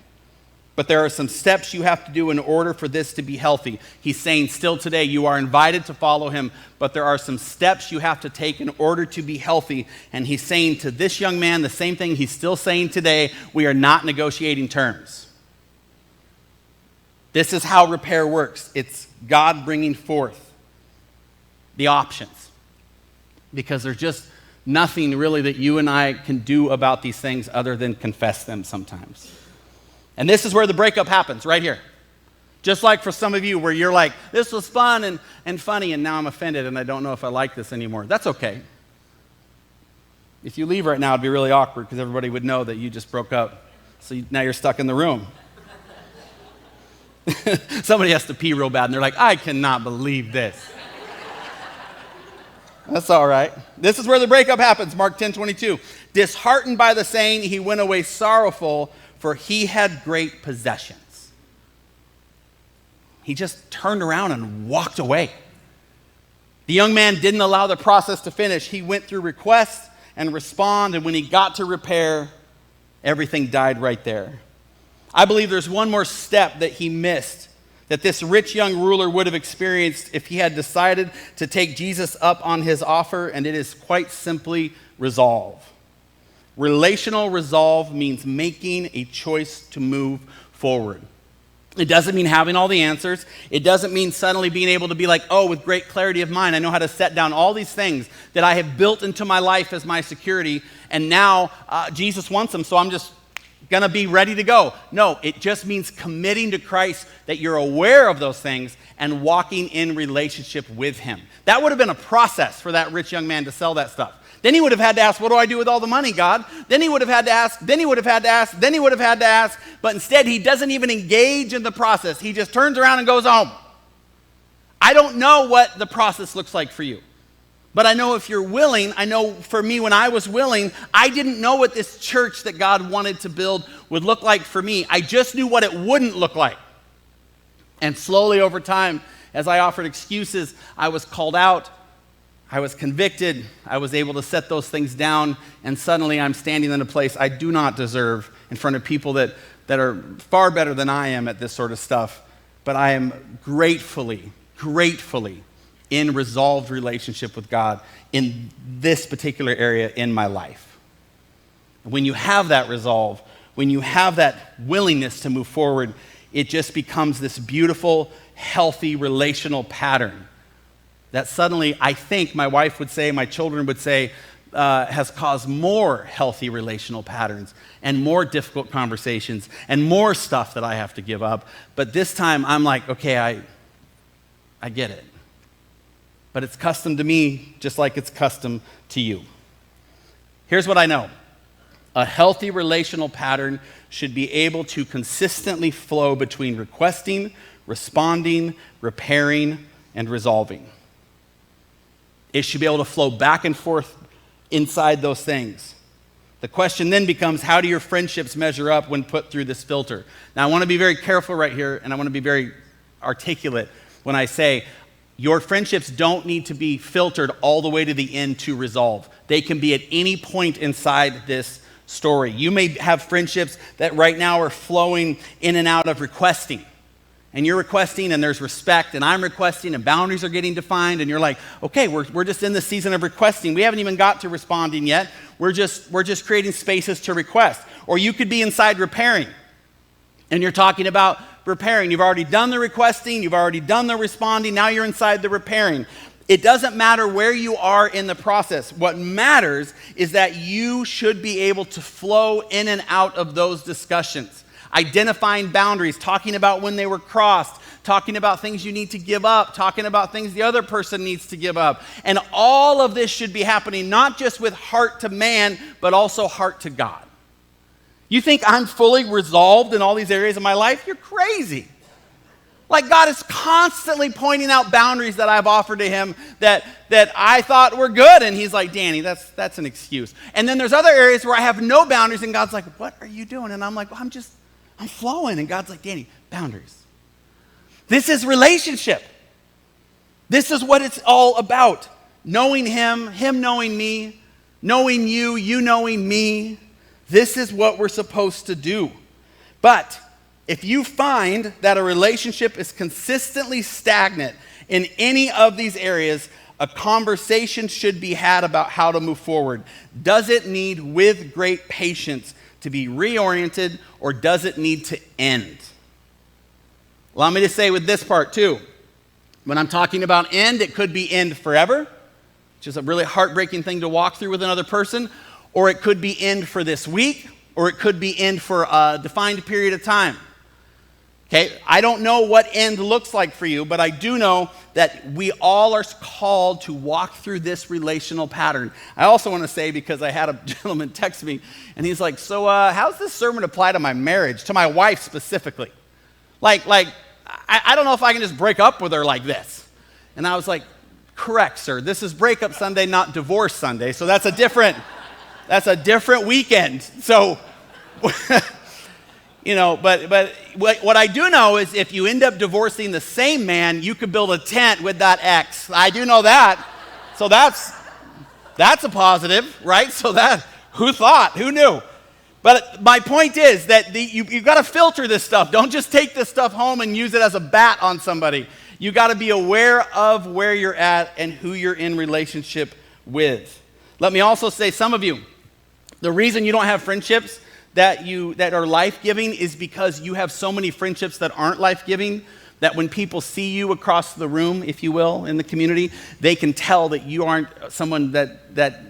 But there are some steps you have to do in order for this to be healthy. He's saying still today, you are invited to follow him, but there are some steps you have to take in order to be healthy. And he's saying to this young man the same thing he's still saying today, we are not negotiating terms. This is how repair works. It's God bringing forth the options. Because there's just nothing really that you and I can do about these things other than confess them sometimes. And this is where the breakup happens, right here. Just like for some of you where you're like, this was fun and funny, and now I'm offended and I don't know if I like this anymore. That's okay. If you leave right now, it'd be really awkward because everybody would know that you just broke up. So now you're stuck in the room. Somebody has to pee real bad and they're like, I cannot believe this. That's all right. This is where the breakup happens, Mark 10:22. Disheartened by the saying, he went away sorrowful, for he had great possessions. He just turned around and walked away. The young man didn't allow the process to finish. He went through request and respond, and when he got to repair, everything died right there. I believe there's one more step that he missed that this rich young ruler would have experienced if he had decided to take Jesus up on his offer, and it is quite simply resolve. Relational resolve means making a choice to move forward. It doesn't mean having all the answers. It doesn't mean suddenly being able to be like, oh, with great clarity of mind, I know how to set down all these things that I have built into my life as my security, and now Jesus wants them, so I'm just going to be ready to go. No, it just means committing to Christ, that you're aware of those things and walking in relationship with him. That would have been a process for that rich young man to sell that stuff. Then he would have had to ask, what do I do with all the money, God? Then he would have had to ask, then he would have had to ask, then he would have had to ask. But instead, he doesn't even engage in the process. He just turns around and goes home. I don't know what the process looks like for you. But I know if you're willing, I know for me when I was willing, I didn't know what this church that God wanted to build would look like for me. I just knew what it wouldn't look like. And slowly over time, as I offered excuses, I was called out. I was convicted, I was able to set those things down, and suddenly I'm standing in a place I do not deserve in front of people that are far better than I am at this sort of stuff. But I am gratefully in resolved relationship with God in this particular area in my life. When you have that resolve, when you have that willingness to move forward, it just becomes this beautiful, healthy relational pattern that suddenly, I think my wife would say, my children would say, has caused more healthy relational patterns and more difficult conversations and more stuff that I have to give up. But this time, I'm like, okay, I get it. But it's custom to me just like it's custom to you. Here's what I know. A healthy relational pattern should be able to consistently flow between requesting, responding, repairing, and resolving. It should be able to flow back and forth inside those things. The question then becomes, how do your friendships measure up when put through this filter? Now, I want to be very careful right here, and I want to be very articulate when I say your friendships don't need to be filtered all the way to the end to resolve. They can be at any point inside this story. You may have friendships that right now are flowing in and out of requesting. And you're requesting, and there's respect, and I'm requesting, and boundaries are getting defined, and you're like, okay, we're just in the season of requesting. We haven't even got to responding yet. We're just creating spaces to request. Or you could be inside repairing, and you're talking about repairing. You've already done the requesting, you've already done the responding, now you're inside the repairing. It doesn't matter where you are in the process. What matters is that you should be able to flow in and out of those discussions. Identifying boundaries, talking about when they were crossed, talking about things you need to give up, talking about things the other person needs to give up. And all of this should be happening not just with heart to man, but also heart to God. You think I'm fully resolved in all these areas of my life? You're crazy. Like God is constantly pointing out boundaries that I've offered to him that I thought were good. And he's like, Danny, that's an excuse. And then there's other areas where I have no boundaries and God's like, what are you doing? And I'm like, well, I'm flowing. And God's like, Danny, boundaries. This is relationship. This is what it's all about. Knowing him knowing me, knowing you knowing me. This is what we're supposed to do. But if you find that a relationship is consistently stagnant in any of these areas, a conversation should be had about how to move forward. Does it need, with great patience, to be reoriented, or does it need to end? Allow me to say with this part too. When I'm talking about end, it could be end forever, which is a really heartbreaking thing to walk through with another person, or it could be end for this week, or it could be end for a defined period of time. Okay, I don't know what end looks like for you, but I do know that we all are called to walk through this relational pattern. I also want to say, because I had a gentleman text me, and he's like, so how's this sermon apply to my marriage, to my wife specifically? Like I don't know if I can just break up with her like this. And I was like, correct, sir. This is breakup Sunday, not divorce Sunday. So that's a different weekend. So... You know, but what I do know is if you end up divorcing the same man, you could build a tent with that ex. I do know that. So that's a positive, right? So who thought? Who knew? But my point is that you've got to filter this stuff. Don't just take this stuff home and use it as a bat on somebody. You got to be aware of where you're at and who you're in relationship with. Let me also say, some of you, the reason you don't have friendships that are life-giving is because you have so many friendships that aren't life-giving that when people see you across the room, if you will, in the community, they can tell that you aren't someone that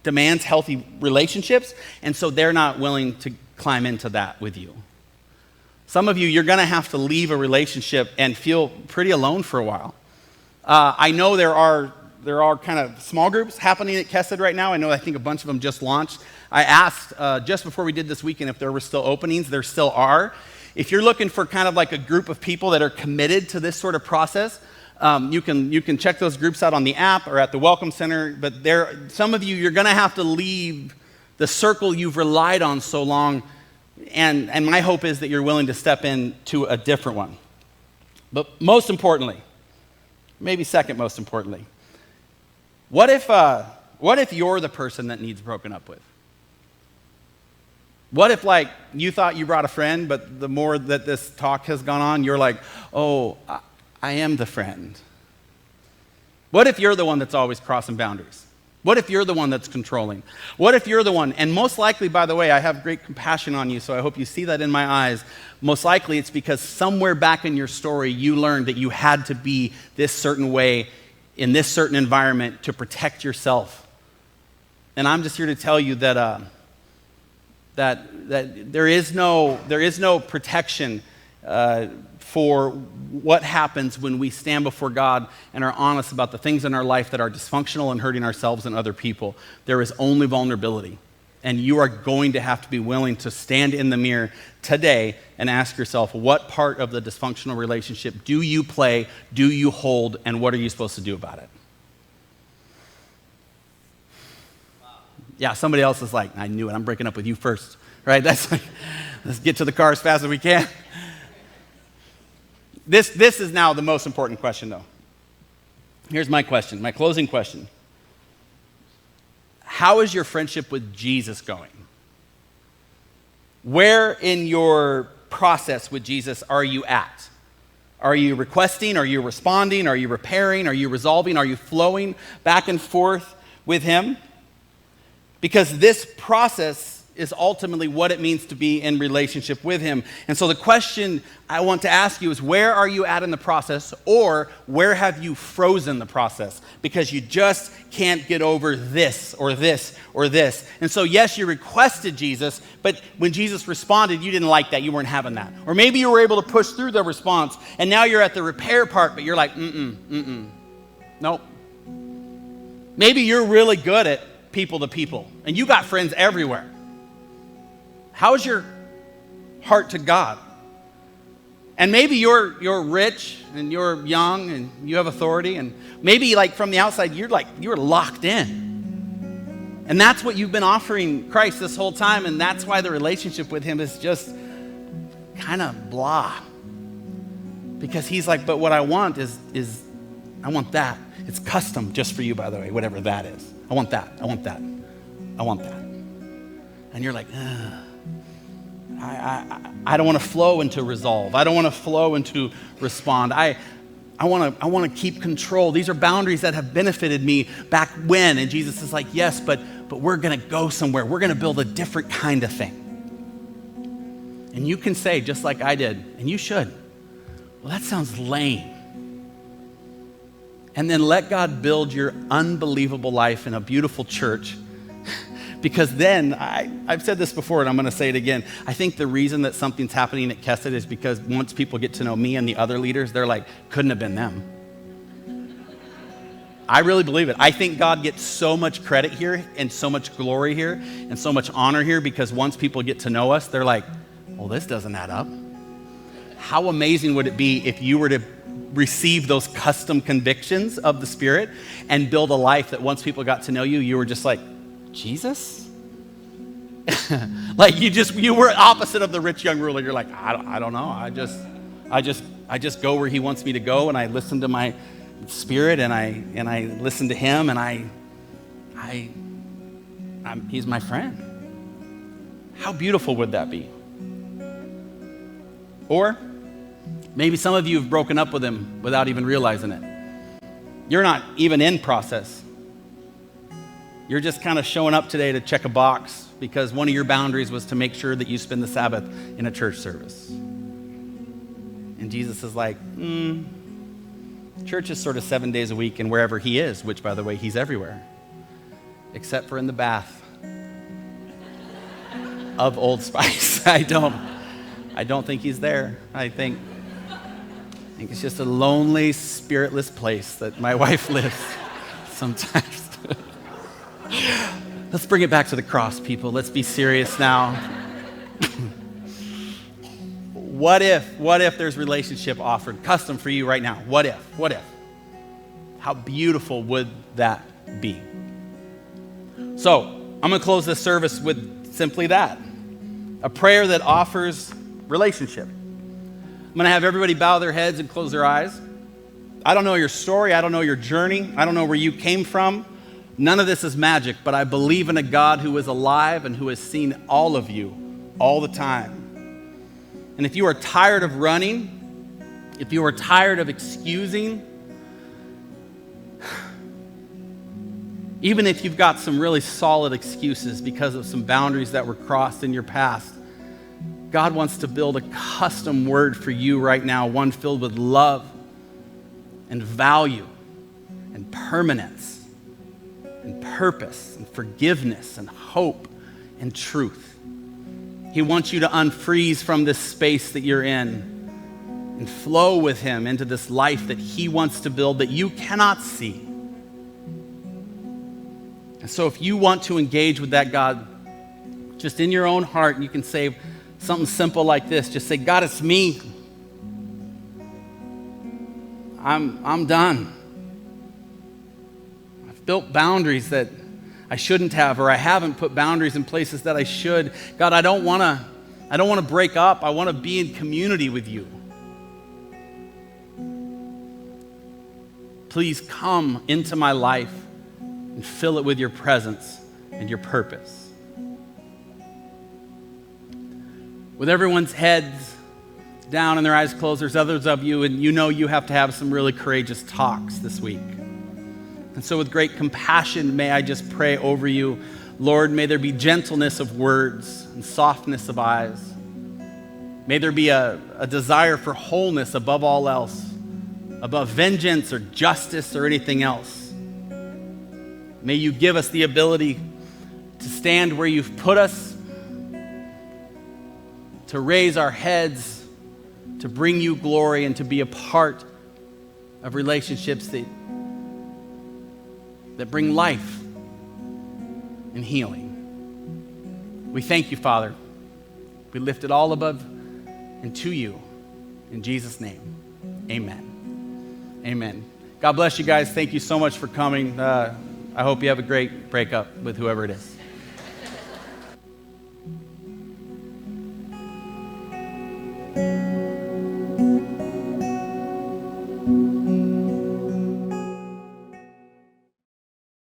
demands healthy relationships, and so they're not willing to climb into that with you. Some of you, you're going to have to leave a relationship and feel pretty alone for a while. I know there are kind of small groups happening at Kesed right now. I think a bunch of them just launched. I asked just before we did this weekend if there were still openings. There still are. If you're looking for kind of like a group of people that are committed to this sort of process, you can check those groups out on the app or at the Welcome Center. But some of you, you're going to have to leave the circle you've relied on so long. And my hope is that you're willing to step into a different one. But most importantly, maybe second most importantly, what if you're the person that needs broken up with? What if, like, you thought you brought a friend, but the more that this talk has gone on, you're like, oh, I am the friend. What if you're the one that's always crossing boundaries? What if you're the one that's controlling? What if you're the one, and most likely, by the way, I have great compassion on you, so I hope you see that in my eyes. Most likely it's because somewhere back in your story, you learned that you had to be this certain way in this certain environment to protect yourself. And I'm just here to tell you that there is no protection for what happens when we stand before God and are honest about the things in our life that are dysfunctional and hurting ourselves and other people. There is only vulnerability. And you are going to have to be willing to stand in the mirror today and ask yourself, what part of the dysfunctional relationship do you play, do you hold, and what are you supposed to do about it? Yeah, somebody else is like, I knew it, I'm breaking up with you first, right? That's like, let's get to the car as fast as we can. This is now the most important question, though. Here's my question, my closing question. How is your friendship with Jesus going? Where in your process with Jesus are you at? Are you requesting? Are you responding? Are you repairing? Are you resolving? Are you flowing back and forth with Him? Because this process is ultimately what it means to be in relationship with Him. And so the question I want to ask you is, where are you at in the process, or where have you frozen the process? Because you just can't get over this or this or this. And so yes, you requested Jesus, but when Jesus responded, you didn't like that. You weren't having that. Or maybe you were able to push through the response, and now you're at the repair part, but you're like, nope. Maybe you're really good at people to people, and you got friends everywhere. How's your heart to God? And maybe you're rich and you're young and you have authority, and maybe like from the outside you're locked in. And that's what you've been offering Christ this whole time, and that's why the relationship with Him is just kind of blah. Because He's like, but what I want is I want that. It's custom just for you, by the way, whatever that is. I want that. I want that. I want that. And you're like, I don't want to flow into resolve. I don't want to flow into respond. I want to keep control. These are boundaries that have benefited me back when. And Jesus is like, yes, but we're going to go somewhere. We're going to build a different kind of thing. And you can say, just like I did, and you should, well, that sounds lame. And then let God build your unbelievable life in a beautiful church. Because then, I've said this before and I'm going to say it again, I think the reason that something's happening at Kesed is because once people get to know me and the other leaders, they're like, couldn't have been them. I really believe it. I think God gets so much credit here and so much glory here and so much honor here because once people get to know us, they're like, well, this doesn't add up. How amazing would it be if you were to receive those custom convictions of the Spirit and build a life that once people got to know you, you were just like, Jesus? Like you were opposite of the rich young ruler. You're like, I don't know. I just go where He wants me to go, and I listen to my Spirit, and I listen to Him, and He's my friend. How beautiful would that be? Or maybe some of you have broken up with him without even realizing it. You're not even in process. You're just kind of showing up today to check a box because one of your boundaries was to make sure that you spend the Sabbath in a church service. And Jesus is like, church is sort of 7 days a week and wherever he is, which, by the way, he's everywhere, except for in the bath of Old Spice. I don't think he's there. I think it's just a lonely, spiritless place that my wife lives sometimes. Let's bring it back to the cross, people. Let's be serious now. What if there's relationship offered custom for you right now? What if? How beautiful would that be? So, I'm going to close this service with simply that. A prayer that offers relationship. I'm going to have everybody bow their heads and close their eyes. I don't know your story. I don't know your journey. I don't know where you came from. None of this is magic, but I believe in a God who is alive and who has seen all of you all the time. And if you are tired of running, if you are tired of excusing, even if you've got some really solid excuses because of some boundaries that were crossed in your past, God wants to build a custom word for you right now, one filled with love and value and permanence and purpose and forgiveness and hope and truth. He wants you to unfreeze from this space that you're in and flow with him into this life that he wants to build that you cannot see. And so if you want to engage with that God, just in your own heart, you can say something simple like this. Just say, God, it's me. I'm done. I've built boundaries that I shouldn't have, or I haven't put boundaries in places that I should. God, I don't want to break up. I want to be in community with you. Please come into my life and fill it with your presence and your purpose. With everyone's heads down and their eyes closed, there's others of you, and you know you have to have some really courageous talks this week. And so with great compassion, may I just pray over you. Lord, may there be gentleness of words and softness of eyes. May there be a desire for wholeness above all else, above vengeance or justice or anything else. May you give us the ability to stand where you've put us, to raise our heads, to bring you glory, and to be a part of relationships that bring life and healing. We thank you, Father. We lift it all above and to you. In Jesus' name, amen. Amen. God bless you guys. Thank you so much for coming. I hope you have a great breakup with whoever it is.